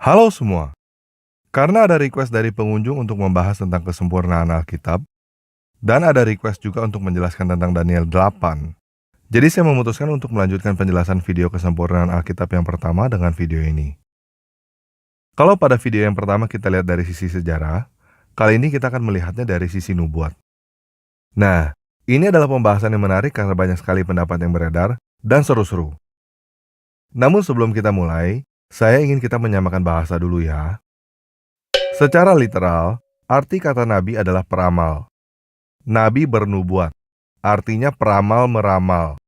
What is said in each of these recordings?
Halo semua, karena ada request dari pengunjung untuk membahas tentang kesempurnaan Alkitab, dan ada request juga untuk menjelaskan tentang Daniel 8. Jadi saya memutuskan untuk melanjutkan penjelasan video kesempurnaan Alkitab yang pertama dengan video ini. Kalau pada video yang pertama kita lihat dari sisi sejarah, kali ini kita akan melihatnya dari sisi nubuat. Nah, ini adalah pembahasan yang menarik karena banyak sekali pendapat yang beredar dan seru-seru. Namun sebelum kita mulai, saya ingin kita menyamakan bahasa dulu ya. Secara literal, arti kata nabi adalah peramal. Nabi bernubuat, artinya peramal meramal.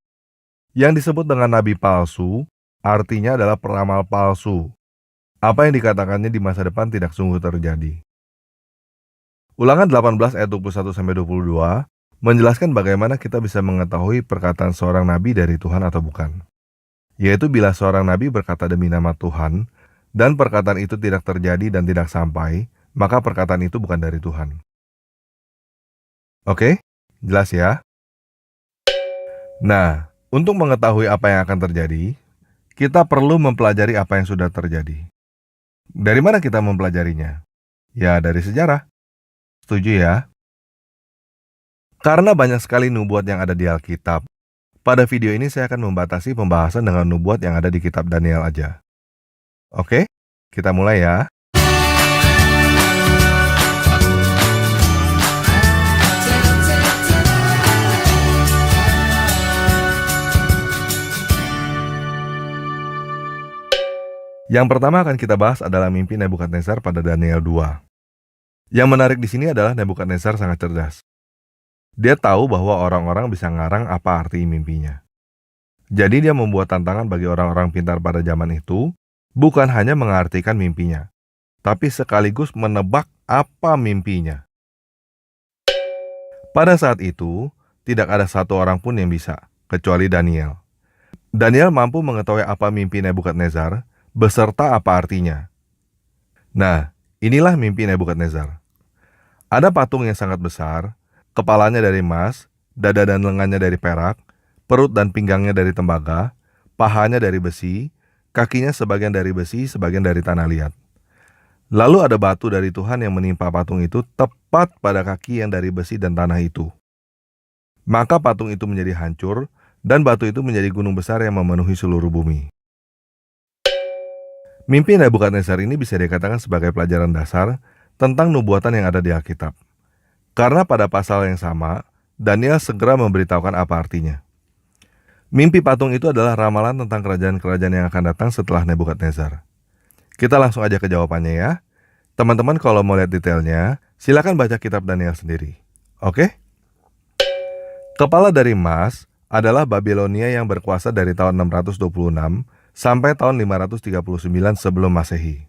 Yang disebut dengan nabi palsu, artinya adalah peramal palsu. Apa yang dikatakannya di masa depan tidak sungguh terjadi. Ulangan 18 ayat 21-22 menjelaskan bagaimana kita bisa mengetahui perkataan seorang nabi dari Tuhan atau bukan. Yaitu bila seorang nabi berkata demi nama Tuhan, dan perkataan itu tidak terjadi dan tidak sampai, maka perkataan itu bukan dari Tuhan. Oke, jelas ya? Nah, untuk mengetahui apa yang akan terjadi, kita perlu mempelajari apa yang sudah terjadi. Dari mana kita mempelajarinya? Ya, dari sejarah. Setuju ya? Karena banyak sekali nubuat yang ada di Alkitab, pada video ini saya akan membatasi pembahasan dengan nubuat yang ada di kitab Daniel aja. Oke, kita mulai ya. Yang pertama akan kita bahas adalah mimpi Nebukadnezar pada Daniel 2. Yang menarik di sini adalah Nebukadnezar sangat cerdas. Dia tahu bahwa orang-orang bisa ngarang apa arti mimpinya. Jadi dia membuat tantangan bagi orang-orang pintar pada zaman itu, bukan hanya mengartikan mimpinya, tapi sekaligus menebak apa mimpinya. Pada saat itu, tidak ada satu orang pun yang bisa, kecuali Daniel. Daniel mampu mengetahui apa mimpi Nebukadnezar, beserta apa artinya. Nah, inilah mimpi Nebukadnezar. Ada patung yang sangat besar, kepalanya dari emas, dada dan lengannya dari perak, perut dan pinggangnya dari tembaga, pahanya dari besi, kakinya sebagian dari besi, sebagian dari tanah liat. Lalu ada batu dari Tuhan yang menimpa patung itu tepat pada kaki yang dari besi dan tanah itu. Maka patung itu menjadi hancur, dan batu itu menjadi gunung besar yang memenuhi seluruh bumi. Mimpi Nebukadnezar ini bisa dikatakan sebagai pelajaran dasar tentang nubuatan yang ada di Alkitab. Karena pada pasal yang sama, Daniel segera memberitahukan apa artinya. Mimpi patung itu adalah ramalan tentang kerajaan-kerajaan yang akan datang setelah Nebukadnezar. Kita langsung aja ke jawabannya ya. Teman-teman kalau mau lihat detailnya, silakan baca kitab Daniel sendiri. Oke? Kepala dari emas adalah Babilonia yang berkuasa dari tahun 626 sampai tahun 539 sebelum Masehi.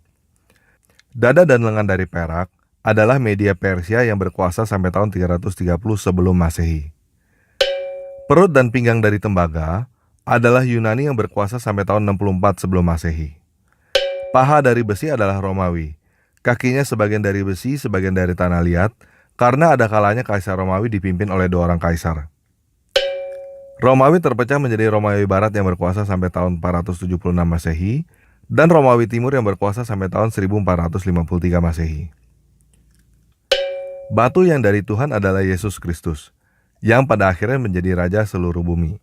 Dada dan lengan dari perak adalah Media Persia yang berkuasa sampai tahun 330 sebelum Masehi. Perut dan pinggang dari tembaga adalah Yunani yang berkuasa sampai tahun 64 sebelum Masehi. Paha dari besi adalah Romawi. Kakinya sebagian dari besi, sebagian dari tanah liat, karena ada kalanya Kaisar Romawi dipimpin oleh dua orang kaisar. Romawi terpecah menjadi Romawi Barat yang berkuasa sampai tahun 476 Masehi, dan Romawi Timur yang berkuasa sampai tahun 1453 Masehi. Batu yang dari Tuhan adalah Yesus Kristus, yang pada akhirnya menjadi Raja seluruh bumi.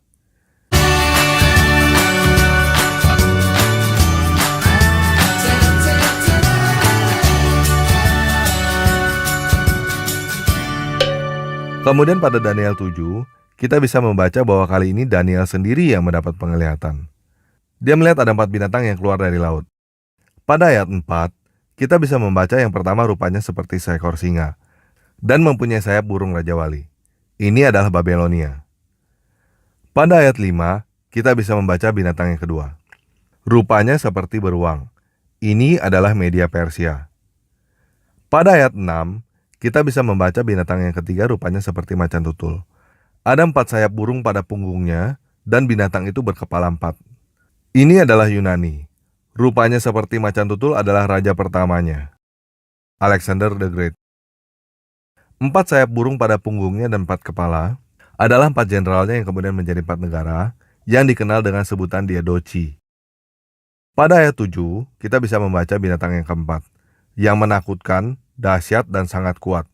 Kemudian pada Daniel 7, kita bisa membaca bahwa kali ini Daniel sendiri yang mendapat penglihatan. Dia melihat ada 4 binatang yang keluar dari laut. Pada ayat 4, kita bisa membaca yang pertama rupanya seperti seekor singa, dan mempunyai sayap burung Raja Wali. Ini adalah Babilonia. Pada ayat 5, kita bisa membaca binatang yang kedua. Rupanya seperti beruang. Ini adalah Media Persia. Pada ayat 6, kita bisa membaca binatang yang ketiga rupanya seperti macan tutul. Ada 4 sayap burung pada punggungnya, dan binatang itu berkepala 4. Ini adalah Yunani. Rupanya seperti macan tutul adalah raja pertamanya, Alexander the Great. 4 sayap burung pada punggungnya dan 4 kepala adalah 4 jenderalnya yang kemudian menjadi 4 negara yang dikenal dengan sebutan Diadochi. Pada ayat 7, kita bisa membaca binatang yang keempat, yang menakutkan, dahsyat, dan sangat kuat.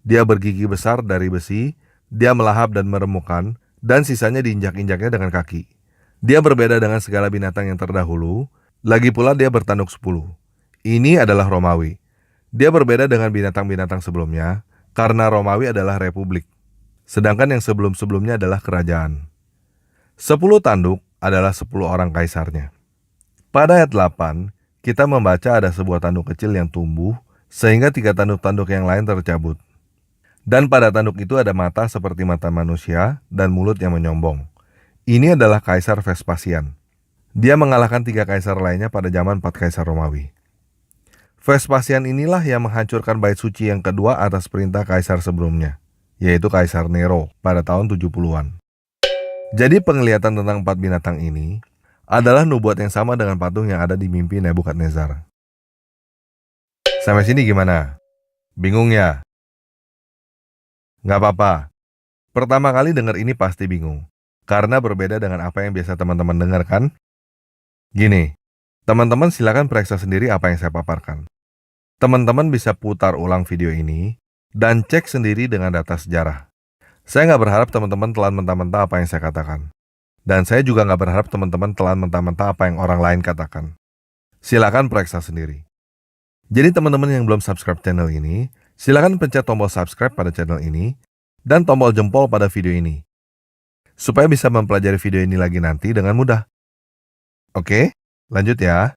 Dia bergigi besar dari besi, dia melahap dan meremukkan, dan sisanya diinjak-injaknya dengan kaki. Dia berbeda dengan segala binatang yang terdahulu, lagi pula dia bertanduk 10. Ini adalah Romawi. Dia berbeda dengan binatang-binatang sebelumnya, karena Romawi adalah republik, sedangkan yang sebelum-sebelumnya adalah kerajaan. 10 tanduk adalah 10 orang kaisarnya. Pada ayat 8, kita membaca ada sebuah tanduk kecil yang tumbuh, sehingga 3 tanduk-tanduk yang lain tercabut. Dan pada tanduk itu ada mata seperti mata manusia dan mulut yang menyombong. Ini adalah Kaisar Vespasian. Dia mengalahkan 3 kaisar lainnya pada zaman 4 kaisar Romawi. Vespasian inilah yang menghancurkan bait suci yang kedua atas perintah kaisar sebelumnya, yaitu Kaisar Nero pada tahun 70-an. Jadi penglihatan tentang 4 binatang ini adalah nubuat yang sama dengan patung yang ada di mimpi Nebukadnezar. Sampai sini gimana? Bingung ya? Nggak apa-apa. Pertama kali dengar ini pasti bingung, karena berbeda dengan apa yang biasa teman-teman dengar kan? Gini, teman-teman silakan periksa sendiri apa yang saya paparkan. Teman-teman bisa putar ulang video ini dan cek sendiri dengan data sejarah. Saya nggak berharap teman-teman telan mentah-mentah apa yang saya katakan. Dan saya juga nggak berharap teman-teman telan mentah-mentah apa yang orang lain katakan. Silakan periksa sendiri. Jadi teman-teman yang belum subscribe channel ini, silakan pencet tombol subscribe pada channel ini dan tombol jempol pada video ini, supaya bisa mempelajari video ini lagi nanti dengan mudah. Oke, lanjut ya.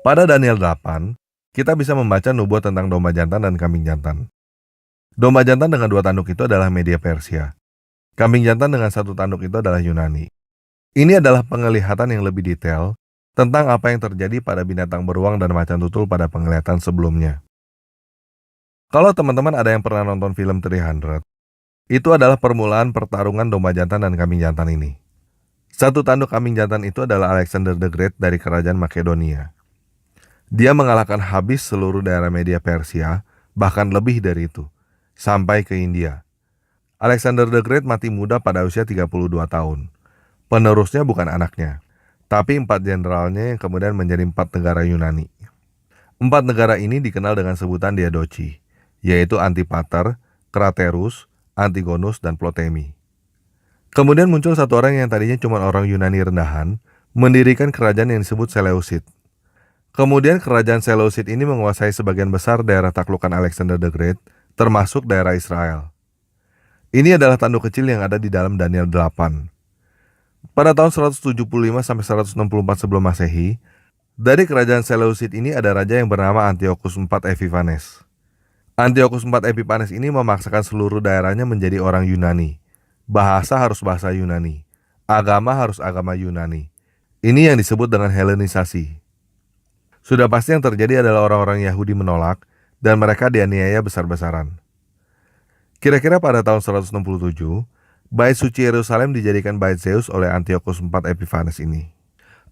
Pada Daniel 8, kita bisa membaca nubuat tentang domba jantan dan kambing jantan. Domba jantan dengan 2 tanduk itu adalah Media Persia. Kambing jantan dengan 1 tanduk itu adalah Yunani. Ini adalah penglihatan yang lebih detail tentang apa yang terjadi pada binatang beruang dan macan tutul pada penglihatan sebelumnya. Kalau teman-teman ada yang pernah nonton film 300, itu adalah permulaan pertarungan domba jantan dan kambing jantan ini. 1 tanduk kambing jantan itu adalah Alexander the Great dari kerajaan Makedonia. Dia mengalahkan habis seluruh daerah Media Persia, bahkan lebih dari itu, sampai ke India. Alexander the Great mati muda pada usia 32 tahun. Penerusnya bukan anaknya, tapi 4 jenderalnya yang kemudian menjadi 4 negara Yunani. 4 negara ini dikenal dengan sebutan Diadochi, yaitu Antipater, Craterus, Antigonus, dan Ptolemy. Kemudian muncul satu orang yang tadinya cuma orang Yunani rendahan, mendirikan kerajaan yang disebut Seleucid. Kemudian kerajaan Seleucid ini menguasai sebagian besar daerah taklukan Alexander the Great, termasuk daerah Israel. Ini adalah tanduk kecil yang ada di dalam Daniel 8. Pada tahun 175 sampai 164 sebelum Masehi, dari kerajaan Seleucid ini ada raja yang bernama Antiochus IV Epiphanes. Antiochus IV Epiphanes ini memaksakan seluruh daerahnya menjadi orang Yunani. Bahasa harus bahasa Yunani. Agama harus agama Yunani. Ini yang disebut dengan Helenisasi. Sudah pasti yang terjadi adalah orang-orang Yahudi menolak dan mereka dianiaya besar-besaran. Kira-kira pada tahun 167, bait suci Yerusalem dijadikan bait Zeus oleh Antiochus IV Epiphanes ini.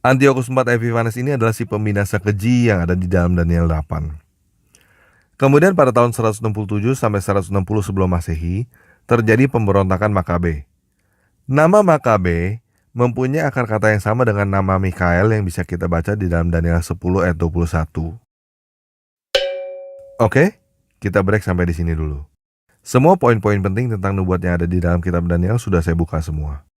Antiochus IV Epiphanes ini adalah si pembinasa keji yang ada di dalam Daniel 8. Kemudian pada tahun 167 sampai 160 sebelum Masehi, terjadi pemberontakan Makabe. Nama Makabe mempunyai akar kata yang sama dengan nama Mikael yang bisa kita baca di dalam Daniel 10 ayat 21. Oke, kita break sampai di sini dulu. Semua poin-poin penting tentang nubuat yang ada di dalam kitab Daniel sudah saya buka semua.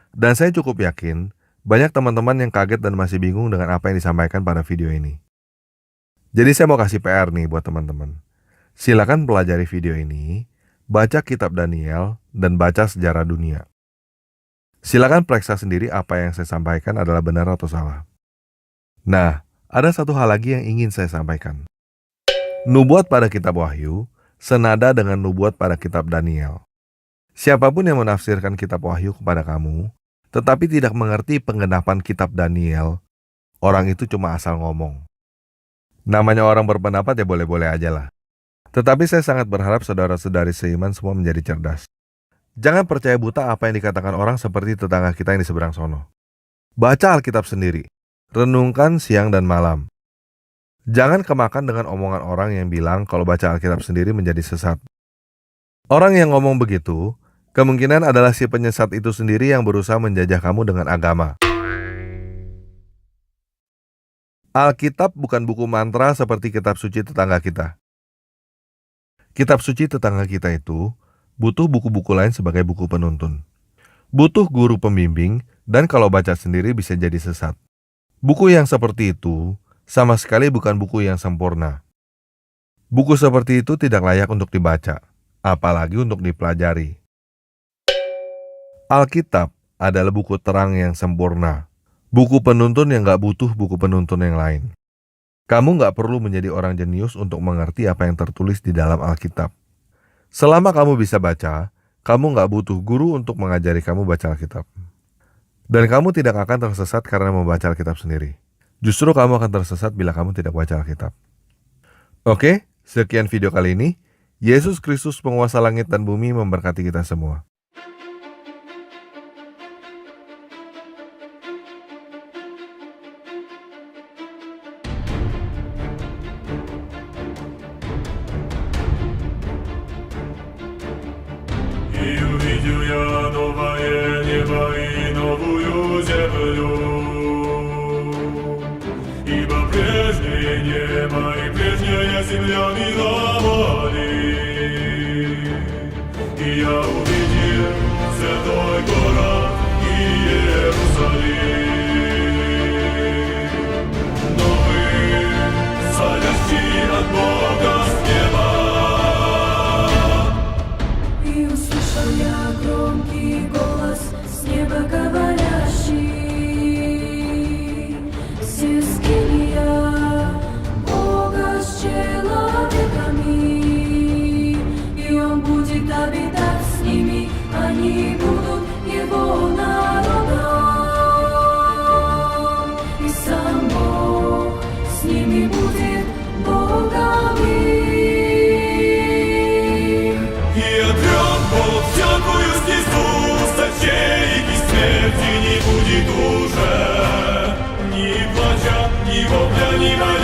Dan saya cukup yakin, banyak teman-teman yang kaget dan masih bingung dengan apa yang disampaikan pada video ini. Jadi saya mau kasih PR nih buat teman-teman. Silakan pelajari video ini, baca kitab Daniel, dan baca sejarah dunia. Silakan periksa sendiri apa yang saya sampaikan adalah benar atau salah. Nah, ada satu hal lagi yang ingin saya sampaikan. Nubuat pada kitab Wahyu senada dengan nubuat pada kitab Daniel. Siapapun yang menafsirkan kitab Wahyu kepada kamu, tetapi tidak mengerti penggenapan kitab Daniel, orang itu cuma asal ngomong. Namanya orang berpendapat ya boleh-boleh aja lah. Tetapi saya sangat berharap saudara-saudari seiman semua menjadi cerdas. Jangan percaya buta apa yang dikatakan orang seperti tetangga kita yang di seberang sono. Baca Alkitab sendiri. Renungkan siang dan malam. Jangan kemakan dengan omongan orang yang bilang kalau baca Alkitab sendiri menjadi sesat. Orang yang ngomong begitu, kemungkinan adalah si penyesat itu sendiri yang berusaha menjajah kamu dengan agama. Alkitab bukan buku mantra seperti kitab suci tetangga kita. Kitab suci tetangga kita itu butuh buku-buku lain sebagai buku penuntun. Butuh guru pembimbing, dan kalau baca sendiri bisa jadi sesat. Buku yang seperti itu sama sekali bukan buku yang sempurna. Buku seperti itu tidak layak untuk dibaca, apalagi untuk dipelajari. Alkitab adalah buku terang yang sempurna. Buku penuntun yang gak butuh buku penuntun yang lain. Kamu gak perlu menjadi orang jenius untuk mengerti apa yang tertulis di dalam Alkitab. Selama kamu bisa baca, kamu gak butuh guru untuk mengajari kamu baca Alkitab. Dan kamu tidak akan tersesat karena membaca Alkitab sendiri. Justru kamu akan tersesat bila kamu tidak baca Alkitab. Oke, sekian video kali ini. Yesus Kristus penguasa langit dan bumi memberkati kita semua. И увидел я новое небо и новую землю, ибо прежнее небо и прежняя земля миновали. И я увидел святой город Иерусалим, новый, сходящий от Бога с неба. Я громкий голос с неба говорящий: все скиния Бога с человеками, и Он будет обитать с ними, они будут Его народом, и сам Бог с ними будет Богом их. И отрек Бог всякую стезу, сочей и смерти не будет уже, ни плача, ни вопля, ни войны.